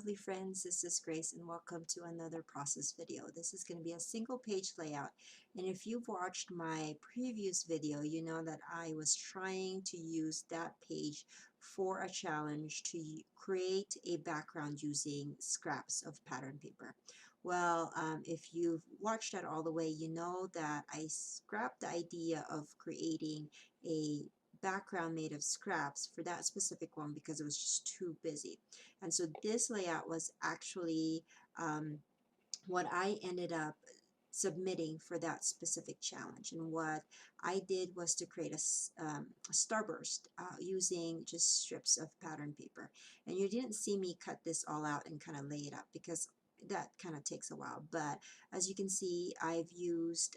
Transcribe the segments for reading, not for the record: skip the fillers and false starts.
lovely friends, this is Grace and welcome to another process video. This is going to be a single page layout, and if you've watched my previous video you know that I was trying to use that page for a challenge to create a background using scraps of pattern paper. Well, if you've watched that all the way, you know that I scrapped the idea of creating a background made of scraps for that specific one because it was just too busy. And so this layout was actually what I ended up submitting for that specific challenge. And what I did was to create a starburst using just strips of pattern paper. And you didn't see me cut this all out and kind of lay it up because that kind of takes a while. But as you can see, I've used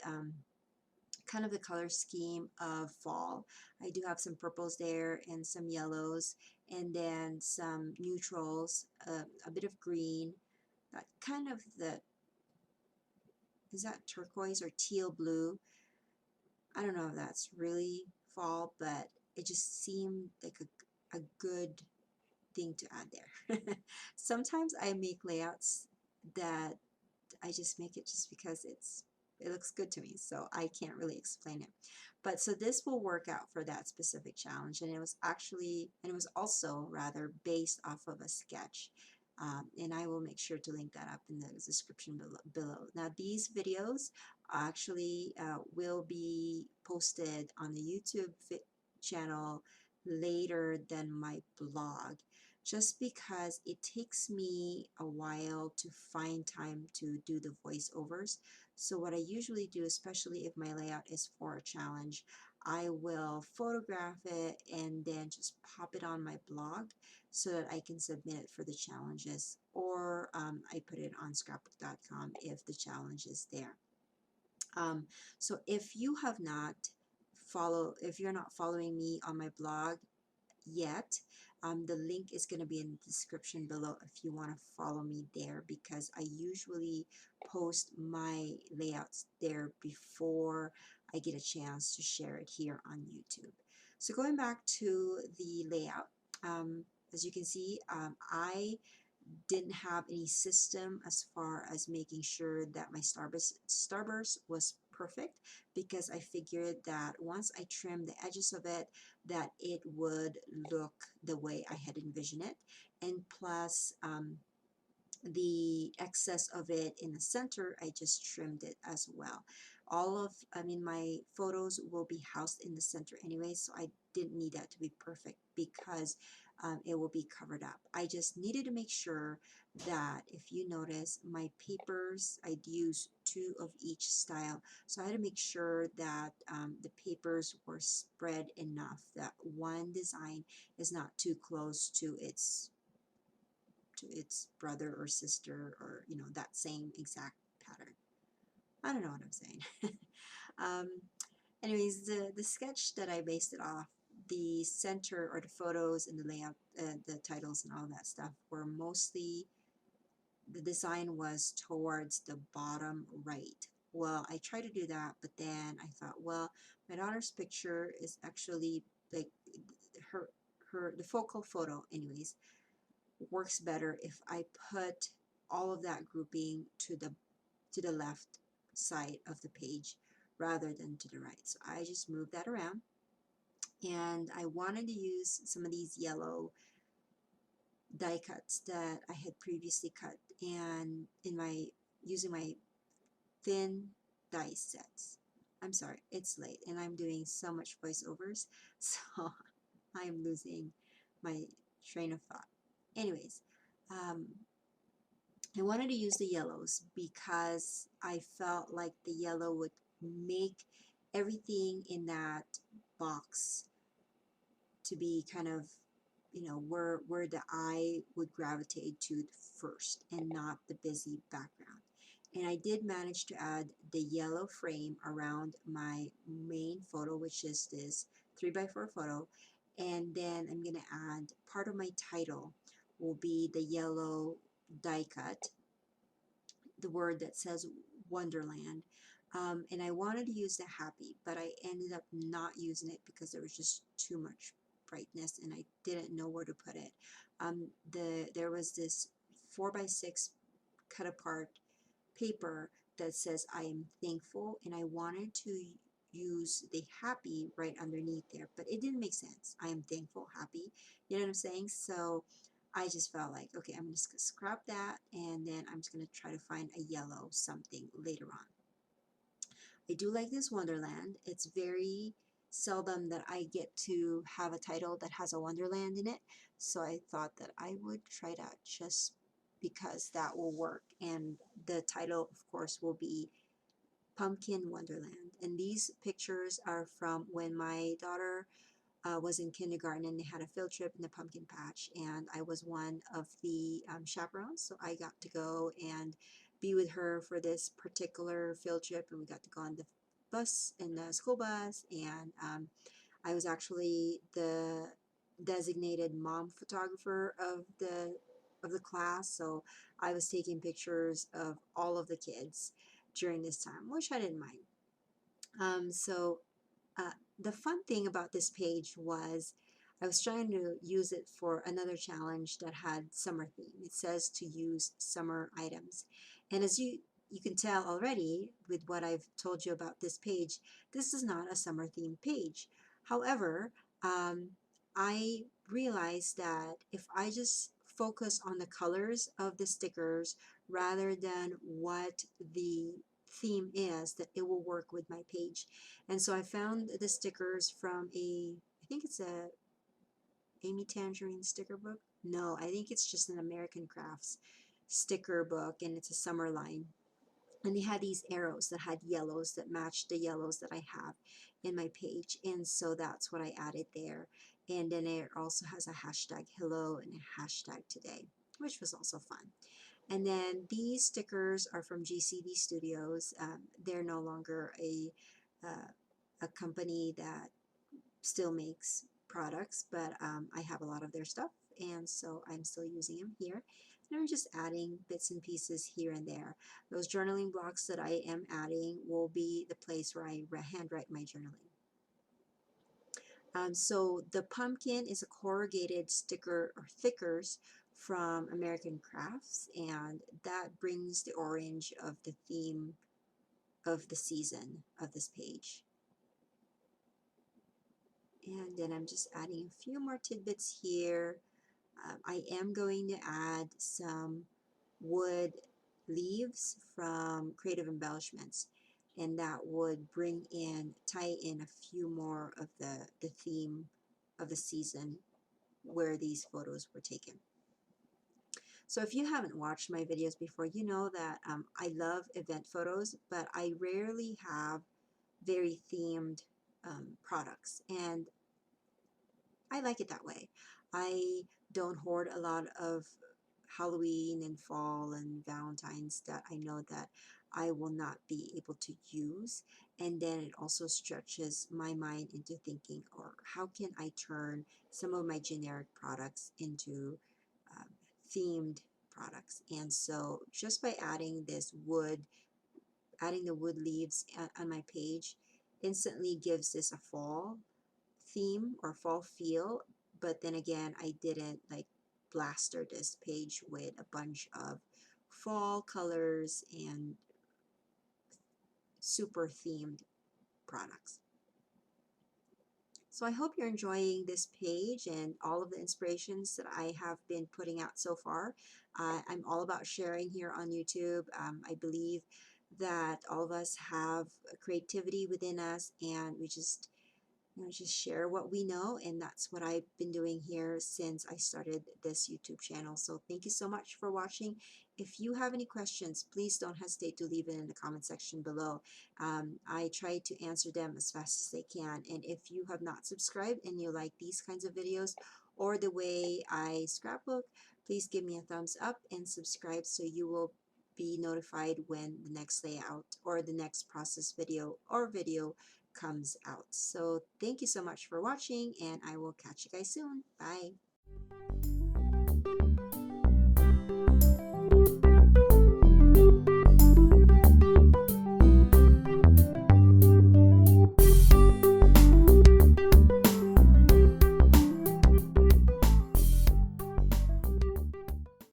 kind of the color scheme of fall. I do have some purples there and some yellows and then some neutrals, a bit of green, that kind of is that turquoise or teal blue? I don't know if that's really fall, but it just seemed like a good thing to add there. Sometimes I make layouts that I just make it just because it looks good to me, so I can't really explain it. But so this will work out for that specific challenge, and it was also rather based off of a sketch. And I will make sure to link that up in the description below. Now these videos actually will be posted on the YouTube channel later than my blog, just because it takes me a while to find time to do the voiceovers. So what I usually do, especially if my layout is for a challenge, I will photograph it and then just pop it on my blog so that I can submit it for the challenges, or I put it on scrapbook.com if the challenge is there. So if you're not following me on my blog yet, the link is going to be in the description below if you want to follow me there, because I usually post my layouts there before I get a chance to share it here on YouTube. So going back to the layout, as you can see, I didn't have any system as far as making sure that my starburst was perfect, because I figured that once I trimmed the edges of it, that it would look the way I had envisioned it. And plus, the excess of it in the center, I just trimmed it as well. My photos will be housed in the center anyway, so I didn't need that to be perfect because it will be covered up. I just needed to make sure that, if you notice, my papers, I'd use 2 of each style. So I had to make sure that the papers were spread enough that one design is not too close to its brother or sister, or that same exact pattern. I don't know what I'm saying. um, Anyways, the sketch that I based it off, the center, or the photos and the layout, the titles and all that stuff, were mostly, the design was towards the bottom right. Well, I tried to do that, but then I thought, well, my daughter's picture is actually like the focal photo anyways works better if I put all of that grouping to the left side of the page rather than to the right. So I just moved that around, and I wanted to use some of these yellow die cuts that I had previously cut, and using my thin die sets. I'm sorry, it's late and I'm doing so much voiceovers, so I'm losing my train of thought. Anyways, I wanted to use the yellows because I felt like the yellow would make everything in that box to be kind of, where the eye would gravitate to first and not the busy background. And I did manage to add the yellow frame around my main photo, which is this 3x4 photo. And then I'm going to add part of my title will be the yellow die cut, the word that says Wonderland. And I wanted to use the happy, but I ended up not using it because there was just too much brightness and I didn't know where to put it. There was this 4x6 cut apart paper that says I am thankful, and I wanted to use the happy right underneath there, but it didn't make sense. I am thankful, happy, you know what I'm saying? So I just felt like, okay, I'm just gonna scrap that, and then I'm just gonna try to find a yellow something later on. I do like this Wonderland. It's very seldom that I get to have a title that has a Wonderland in it, so I thought that I would try it out just because that will work. And the title, of course, will be Pumpkin Wonderland. And these pictures are from when my daughter was in kindergarten, and they had a field trip in the pumpkin patch, and I was one of the chaperones, so I got to go and be with her for this particular field trip, and we got to go on the bus, in the school bus, and I was actually the designated mom photographer of the class, so I was taking pictures of all of the kids during this time, which I didn't mind. So uh, the fun thing about this page was I was trying to use it for another challenge that had summer theme. It says to use summer items. And as you can tell already with what I've told you about this page, this is not a summer theme page. However, I realized that if I just focus on the colors of the stickers rather than what the theme is, that it will work with my page. And so I found the stickers from I think it's a Amy Tangerine sticker book. No, I think it's just an American Crafts sticker book, and it's a summer line. And they had these arrows that had yellows that matched the yellows that I have in my page. And so that's what I added there. And then it also has a hashtag hello and a hashtag today, which was also fun. And then these stickers are from GCD Studios. They're no longer a company that still makes products, but I have a lot of their stuff, and so I'm still using them here. And I'm just adding bits and pieces here and there. Those journaling blocks that I am adding will be the place where I handwrite my journaling. So the pumpkin is a corrugated sticker or thickers from American Crafts, and that brings the orange of the theme of the season of this page. And then I'm just adding a few more tidbits here. I am going to add some wood leaves from Creative Embellishments, and that would tie in a few more of the theme of the season where these photos were taken. So if you haven't watched my videos before, you know that I love event photos, but I rarely have very themed products, and I like it that way. I don't hoard a lot of Halloween and fall and Valentine's that I know that I will not be able to use. And then it also stretches my mind into thinking, or how can I turn some of my generic products into um, themed products. And so just by adding the wood leaves on my page instantly gives this a fall theme or fall feel. But then again, I didn't like blaster this page with a bunch of fall colors and super themed products. So I hope you're enjoying this page and all of the inspirations that I have been putting out so far. I'm all about sharing here on YouTube. I believe that all of us have creativity within us, and we just share what we know, and that's what I've been doing here since I started this YouTube channel. So thank you so much for watching. If you have any questions, please don't hesitate to leave it in the comment section below. I try to answer them as fast as I can. And if you have not subscribed and you like these kinds of videos or the way I scrapbook, please give me a thumbs up and subscribe so you will be notified when the next layout or the next process video comes out. So thank you so much for watching, and I will catch you guys soon. Bye.